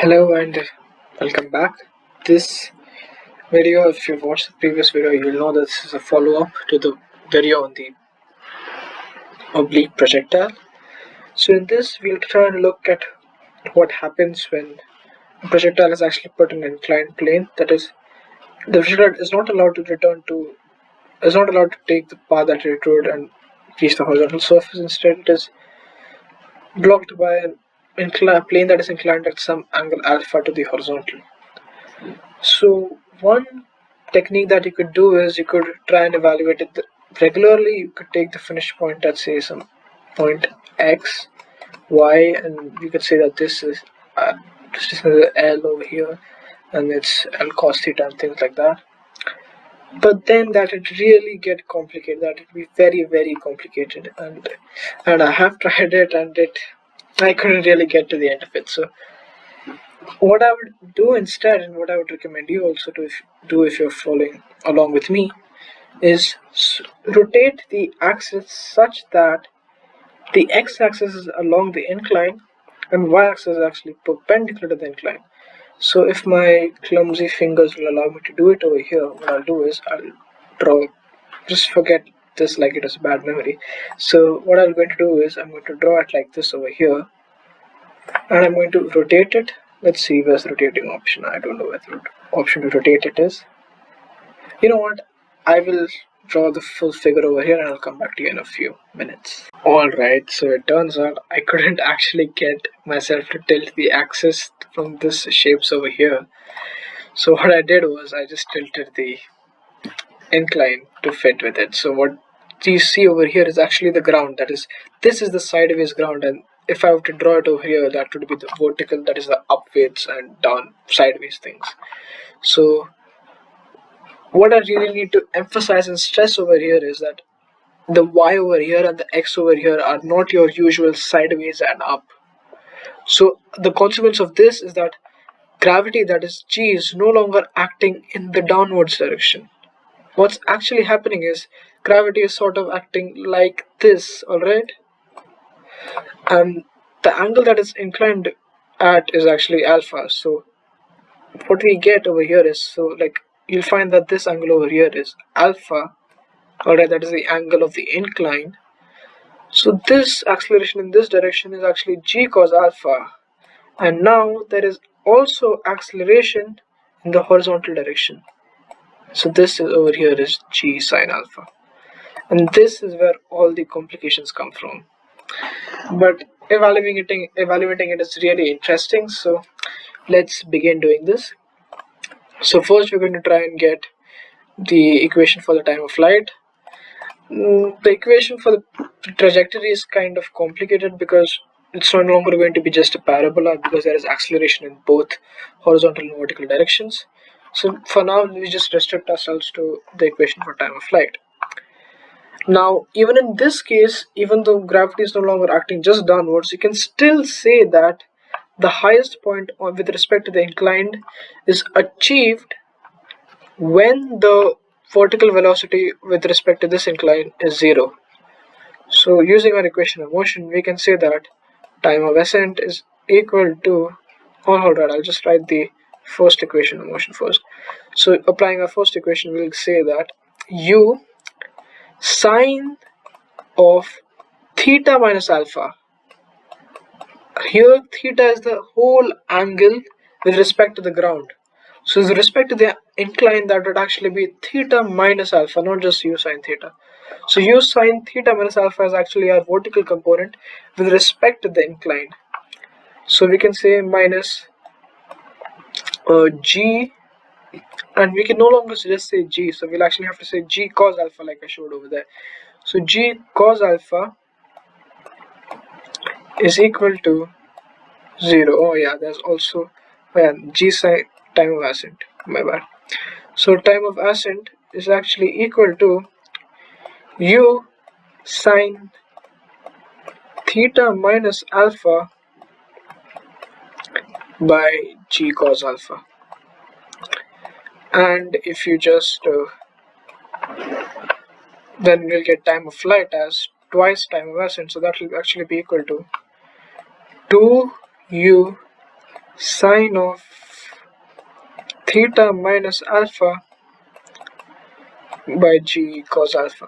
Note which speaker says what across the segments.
Speaker 1: Hello and welcome back. This video, if you've watched the previous video, you'll know that this is a follow-up to the video on the oblique projectile. So in this, we'll try and look at what happens when a projectile is actually put in an inclined plane. That is, the projectile is not allowed to take the path that it would and reach the horizontal surface. Instead, it is blocked by an plane that is inclined at some angle alpha to the horizontal. So one technique that you could do is you could try and evaluate it regularly. You could take the finish point at say some point x, y, and you could say that this is L over here, and it's L cos theta and things like that. But then that it really get complicated. That it be very complicated, and I have tried it, and I couldn't really get to the end of it. So what I would do instead, and what I would recommend you also to do if you're following along with me, is rotate the axis such that the x-axis is along the incline and y-axis is actually perpendicular to the incline. So if my clumsy fingers will allow me to do it over here, what I'll do is I'll draw, just forget this like it was bad memory. So what I'm going to do is I'm going to draw it like this over here, and I'm going to rotate it. Let's see where's the rotating option. I don't know where the option to rotate it is. You know what? I will draw the full figure over here and I'll come back to you in a few minutes. Alright, so it turns out I couldn't actually get myself to tilt the axis from this shapes over here. So what I did was I just tilted the incline to fit with it. So what you see over here is actually the ground. That is, this is the sideways ground, and if I were to draw it over here, that would be the vertical, that is the upwards and down sideways things. So what I really need to emphasize and stress over here is that the y over here and the x over here are not your usual sideways and up. So the consequence of this is that gravity, that is g, is no longer acting in the downwards direction. What's actually happening is gravity is sort of acting like this, alright? And the angle that is inclined at is actually alpha. So what we get over here is, so like you'll find that this angle over here is alpha, alright, that is the angle of the incline. So this acceleration in this direction is actually g cos alpha, and now there is also acceleration in the horizontal direction. So this is over here is g sine alpha, and this is where all the complications come from. But evaluating it is really interesting, so let's begin doing this. So first we're going to try and get the equation for the time of flight. The equation for the trajectory is kind of complicated because it's no longer going to be just a parabola, because there is acceleration in both horizontal and vertical directions. So for now we just restrict ourselves to the equation for time of flight. Now even in this case, even though gravity is no longer acting just downwards, you can still say that the highest point with respect to the inclined is achieved when the vertical velocity with respect to this incline is 0. So using our equation of motion, we can say that time of ascent is equal to, alright, I'll just write the first equation of motion first. So applying our first equation, we'll say that u sine of theta minus alpha. Here theta is the whole angle with respect to the ground. So with respect to the incline, that would actually be theta minus alpha, not just u sine theta. So u sine theta minus alpha is actually our vertical component with respect to the incline. So we can say minus g, and we can no longer just say g, so we'll actually have to say g cos alpha like I showed over there. So g cos alpha is equal to 0. Oh yeah, there's also g sine time of ascent, my bad. So time of ascent is actually equal to u sine theta minus alpha by g cos alpha. And if you just then we'll get time of flight as twice time of ascent, so that will actually be equal to 2u sine of theta minus alpha by g cos alpha.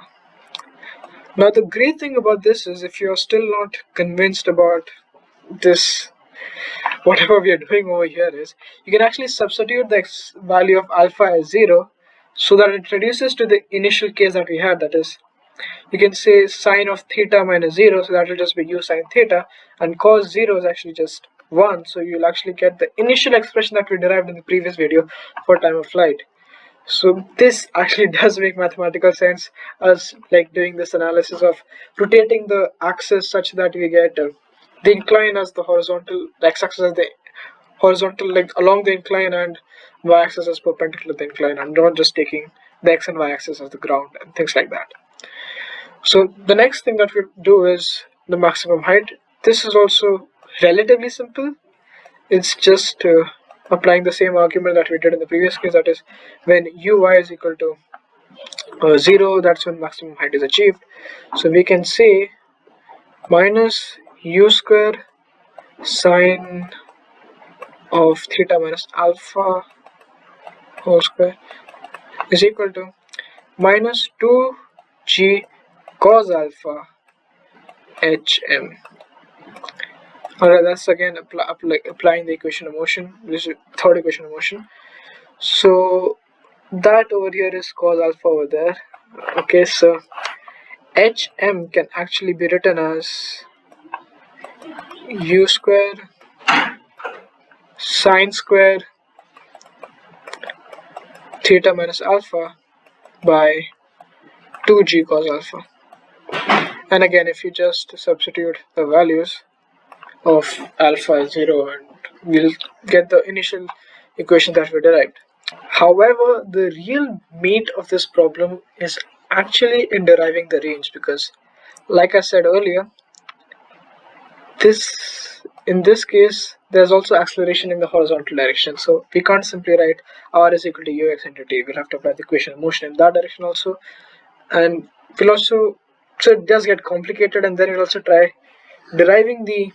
Speaker 1: Now the great thing about this is, if you're still not convinced about this, whatever we are doing over here, is you can actually substitute the value of alpha as 0 so that it reduces to the initial case that we had, that is, you can say sine of theta minus 0, so that will just be u sine theta, and cos 0 is actually just 1, so you'll actually get the initial expression that we derived in the previous video for time of flight. So this actually does make mathematical sense, as like doing this analysis of rotating the axis such that we get the incline as the horizontal, the x-axis as the horizontal, like along the incline, and y-axis as perpendicular to the incline, and not just taking the x and y-axis as the ground and things like that. So the next thing that we do is the maximum height. This is also relatively simple. It's just applying the same argument that we did in the previous case, that is, when uy is equal to 0, that's when maximum height is achieved. So we can say minus u square sine of theta minus alpha whole square is equal to minus 2g cos alpha hm. Alright, that's again applying the equation of motion, this is third equation of motion. So that over here is cos alpha over there. Okay, so hm can actually be written as u square sine square theta minus alpha by 2g cos alpha. And again, if you just substitute the values of alpha as 0, and we'll get the initial equation that we derived. However, the real meat of this problem is actually in deriving the range, because like I said earlier, in this case there's also acceleration in the horizontal direction, so we can't simply write r is equal to ux into t. We'll have to apply the equation of motion in that direction also, and we'll also, so it does get complicated, and then we'll also try deriving the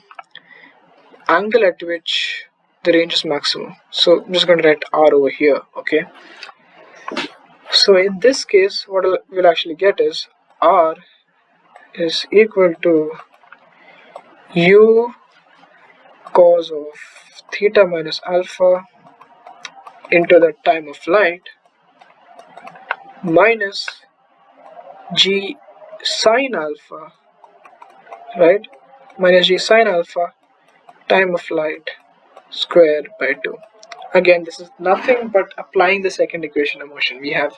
Speaker 1: angle at which the range is maximum. So I'm just going to write r over here. Okay, so in this case what we'll actually get is r is equal to u cos of theta minus alpha into the time of flight minus g sine alpha, right, minus g sine alpha time of flight square by 2. Again, this is nothing but applying the second equation of motion. We have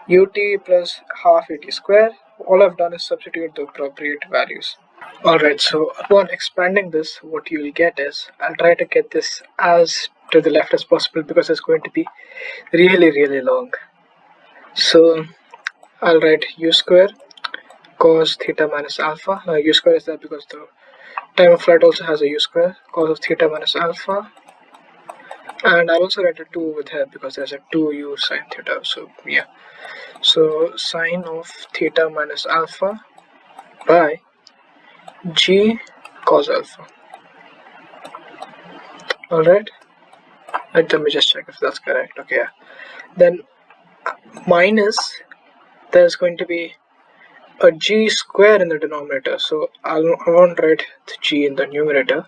Speaker 1: ut plus half at square. All I've done is substitute the appropriate values. Alright, so upon expanding this, what you will get is, I'll try to get this as to the left as possible because it's going to be really long. So I'll write u square cos theta minus alpha. Now u square is there because the time of flight also has a u square, cos of theta minus alpha, and I'll also write a 2 with here because there's a 2u sine theta. So yeah, so sine of theta minus alpha by g cos alpha. Alright, let me just check if that's correct. Okay, yeah. Then minus, there's going to be a g square in the denominator, so I won't write the g in the numerator.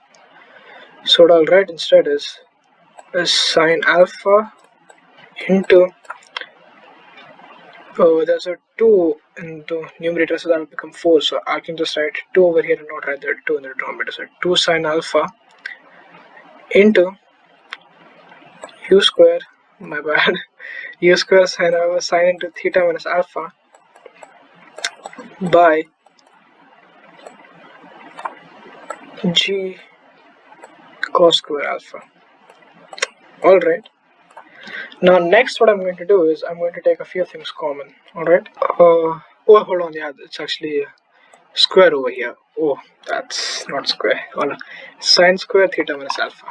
Speaker 1: So what I'll write instead is sine alpha into, there's a 2 in the numerator, so that will become 4, so I can just write 2 over here and not write the 2 in the denominator. So 2 sine alpha into u square, my bad, u square sine into theta minus alpha by g cos square alpha. Alright, now next what I'm going to do is I'm going to take a few things common. Alright, oh hold on, yeah, it's actually square over here. Oh, that's not square. Oh, no. Sine square theta minus alpha.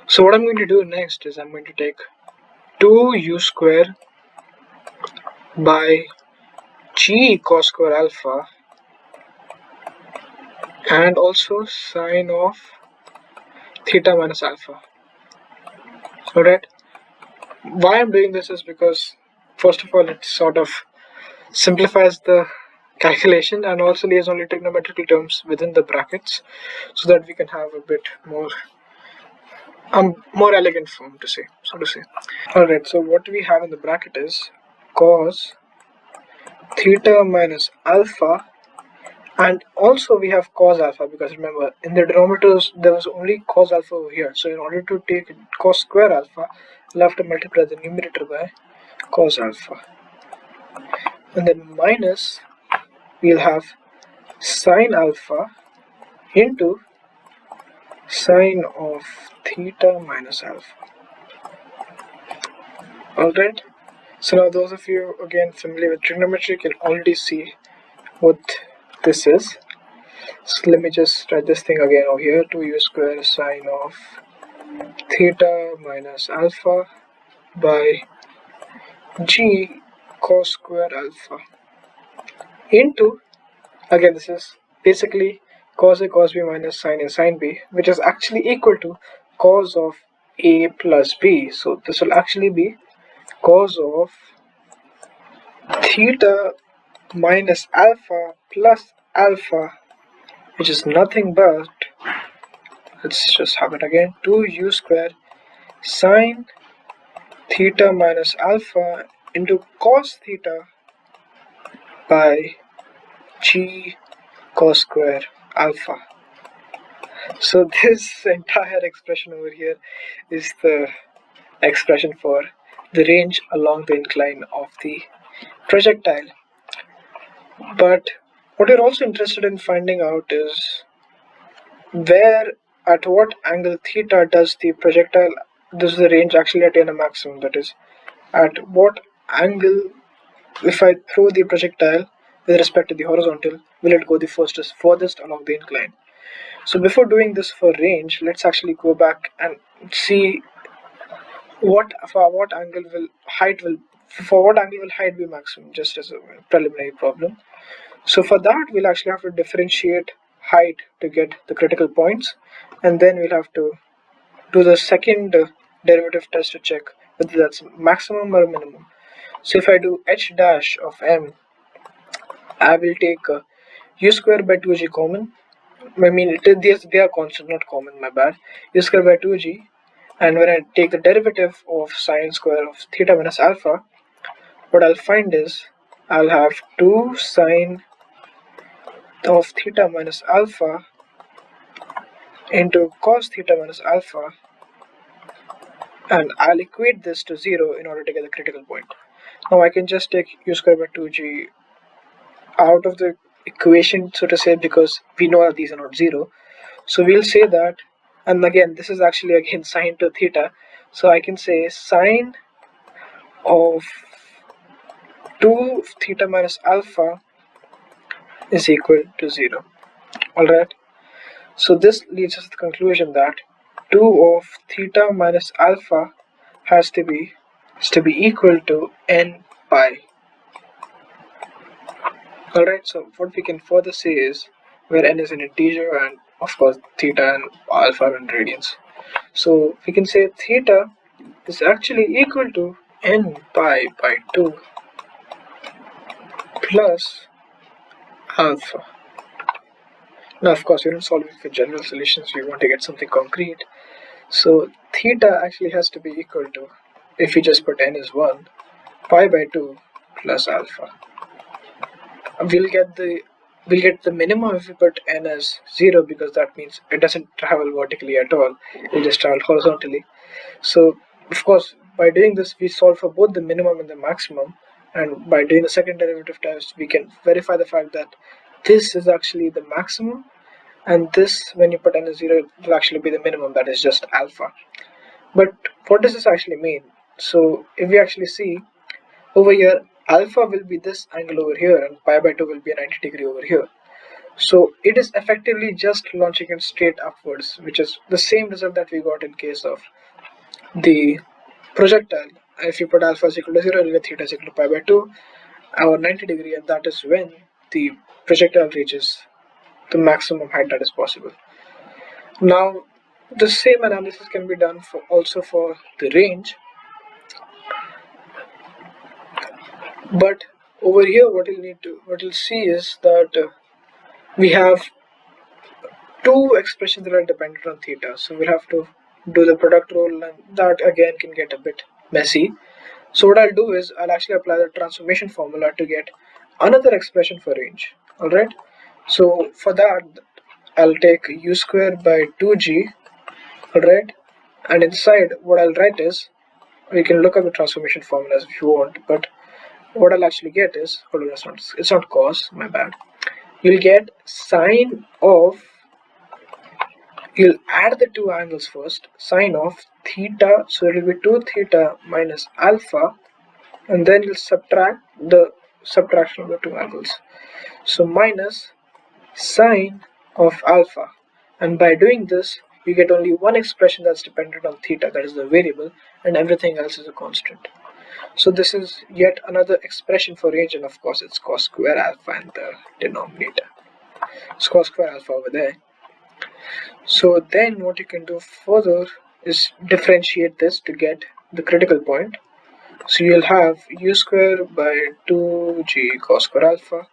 Speaker 1: So what I'm going to do next is I'm going to take 2u square by g cos square alpha and also sine of theta minus alpha. Alright, why I'm doing this is because, first of all, it sort of simplifies the calculation and also leaves only trigonometrical terms within the brackets so that we can have a bit more elegant form to say, so to say. Alright, so what we have in the bracket is cos theta minus alpha, and also we have cos alpha, because remember in the denominators there was only cos alpha over here, so in order to take cos square alpha we'll have to multiply the numerator by cos alpha, and then minus we'll have sine alpha into sine of theta minus alpha. Alright, so now those of you again familiar with trigonometry can already see what this is. So let me just write this thing again over here. 2u square sine of theta minus alpha by g cos square alpha into, again this is basically cos A cos B minus sine A sine B, which is actually equal to cos of A plus B. So this will actually be cos of theta minus alpha plus alpha, which is nothing but, let's just have it again, 2u square sine theta minus alpha into cos theta by g cos square alpha. So this entire expression over here is the expression for the range along the incline of the projectile. But what you're also interested in finding out is where, at what angle theta does the range actually attain a maximum. That is, at what angle, if I throw the projectile with respect to the horizontal, will it go the furthest along the incline. So before doing this for range, let's actually go back and see what angle will height be maximum, just as a preliminary problem. So for that we'll actually have to differentiate height to get the critical points, and then we'll have to do the second derivative test to check whether that's maximum or minimum. So if I do h dash of m, I will take u square by 2g common. I mean, they are constant, not common, my bad. U square by 2g, and when I take the derivative of sine square of theta minus alpha, what I'll find is I'll have 2 sine of theta minus alpha into cos theta minus alpha, and I'll equate this to 0 in order to get the critical point. Now I can just take u square by 2g out of the equation, so to say, because we know that these are not 0. So we'll say that, and again this is actually again sine to theta, so I can say sine of 2 theta minus alpha is equal to 0. Alright, so this leads us to the conclusion that 2 of theta minus alpha has to be equal to n pi. Alright, so what we can further say is, where n is an integer and of course theta and alpha are in radians, so we can say theta is actually equal to n pi by 2 plus alpha. Now of course we're not solving for general solutions, we want to get something concrete. So theta actually has to be equal to, if we just put n is 1, pi by 2 plus alpha. We'll get the minimum if we put n as 0, because that means it doesn't travel vertically at all, it just travels horizontally. So of course by doing this we solve for both the minimum and the maximum, and by doing the second derivative test we can verify the fact that this is actually the maximum, and this, when you put n as 0, it will actually be the minimum, that is just alpha. But what does this actually mean? So if we actually see over here, alpha will be this angle over here and pi by 2 will be a 90 degree over here. So it is effectively just launching it straight upwards, which is the same result that we got in case of the projectile. If you put alpha is equal to 0, you get theta is equal to pi by 2 or 90 degree, and that is when the projectile reaches the maximum height that is possible. Now The same analysis can be done for also for the range, but over here what you'll see is that we have two expressions that are dependent on theta, so we'll have to do the product rule, and that again can get a bit messy. So what I'll do is I'll actually apply the transformation formula to get another expression for range. Alright, so for that I'll take u square by 2g. Alright, and inside what I'll write is, you can look up the transformation formulas if you want, but what I'll actually get is, hold on, it's not cos, my bad. You'll get sine of, you'll add the two angles first, sine of theta, so it will be 2 theta minus alpha, and then you'll subtract the subtraction of the two angles, so minus sine of alpha. And by doing this you get only one expression that's dependent on theta, that is the variable, and everything else is a constant. So this is yet another expression for range, and of course it's cos square alpha in the denominator. It's cos square alpha over there. So then what you can do further is differentiate this to get the critical point. So you'll have u square by 2g cos square alpha.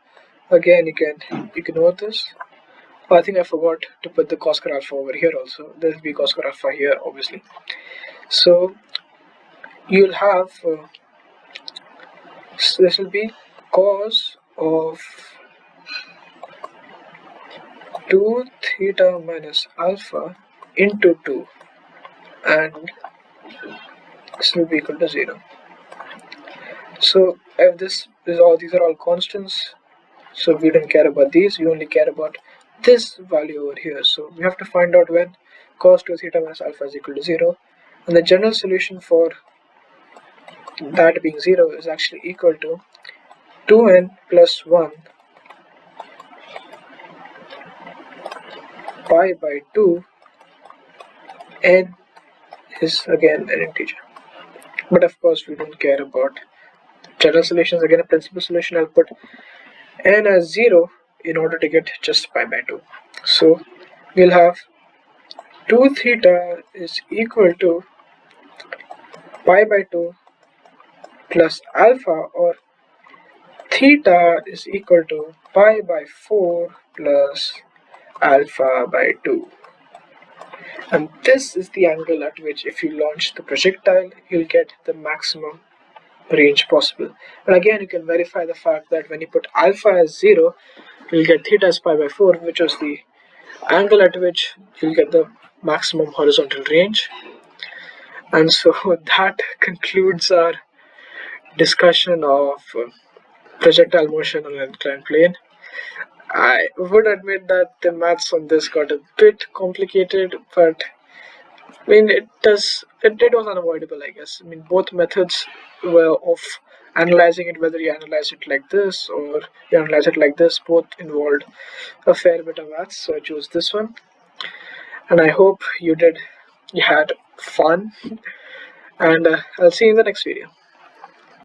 Speaker 1: Again, you can ignore this. Oh, I think I forgot to put the cos square alpha over here also. There will be cos square alpha here, obviously. So you'll have so this will be cos of 2 theta minus alpha into 2, and this will be equal to 0. So if these are all constants, so we don't care about these, we only care about this value over here. So we have to find out when cos 2 theta minus alpha is equal to 0, and the general solution for that being 0 is actually equal to 2n plus 1 pi by 2. N is again an integer, but of course we don't care about general solutions. Again, a principal solution, I'll put n as 0 in order to get just pi by 2. So we'll have 2 theta is equal to pi by 2 plus alpha, or theta is equal to pi by 4 plus alpha by 2. And this is the angle at which, if you launch the projectile, you'll get the maximum range possible. And again, you can verify the fact that when you put alpha as 0, you'll get theta as pi by 4, which is the angle at which you'll get the maximum horizontal range. And so that concludes our discussion of projectile motion on an inclined plane. I would admit that the maths on this got a bit complicated, but I mean it was unavoidable, I guess. I mean, both methods were of analyzing it, whether you analyze it like this or you analyze it like this, both involved a fair bit of maths, so I chose this one. And I hope you had fun, and I'll see you in the next video.